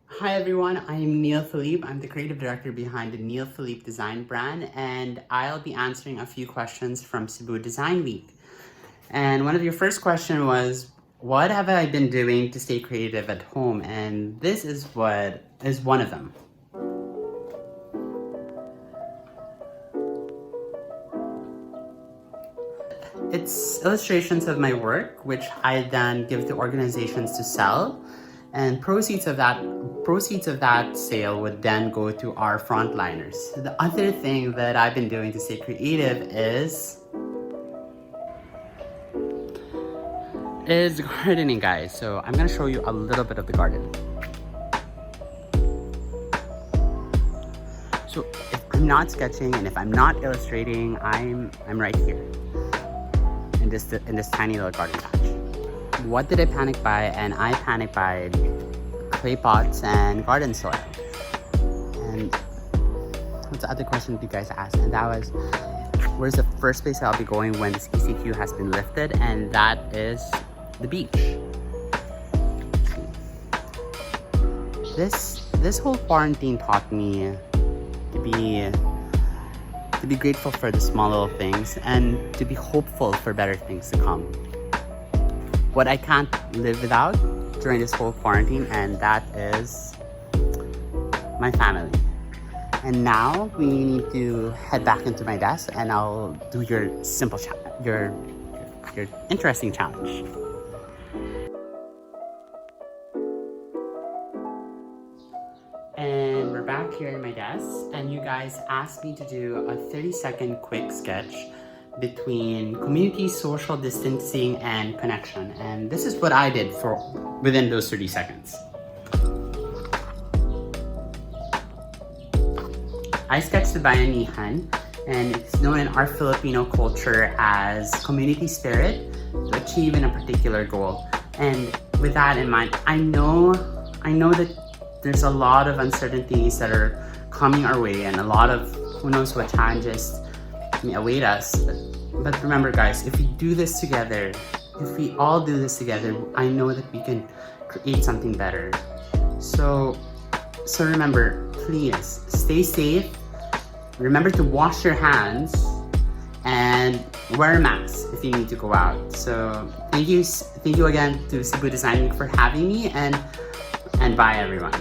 Hi everyone, I'm Neil Felipp. I'm the creative director behind the Neil Felipp design brand, and I'll be answering a few questions from Cebu Design Week. And one of your first question was, what have I been doing to stay creative at home? And this is what is one of them. It's illustrations of my work, which I then give to organizations to sell, and proceeds of that sale would then go to our frontliners. The other thing that I've been doing to stay creative is gardening, guys. So I'm gonna show you a little bit of the garden. So if I'm not sketching and if I'm not illustrating, I'm right here in this tiny little garden patch. What did I panic buy? And I panic buyed clay pots and garden soil. And what's the other question that you guys asked? And that was, where's the first place I'll be going when this ECQ has been lifted? And that is the beach. This whole quarantine taught me to be grateful for the small little things and to be hopeful for better things to come. What I can't live without during this whole quarantine, and that is my family. And now we need to head back into my desk and I'll do your simple your interesting challenge. And we're back here in my desk, and you guys asked me to do a 30-second quick sketch between community, social distancing, and connection. And this is what I did for within those 30 seconds. I sketched the bayanihan, and it's known in our Filipino culture as community spirit to achieve in a particular goal. And with that in mind, I know that there's a lot of uncertainties that are coming our way, and a lot of who knows what challenges may await us. But remember, guys, if we do this together, if we all do this together, I know that we can create something better. So remember, please stay safe. Remember to wash your hands and wear a mask if you need to go out. So thank you again to Cebu Design Week for having me, and bye everyone.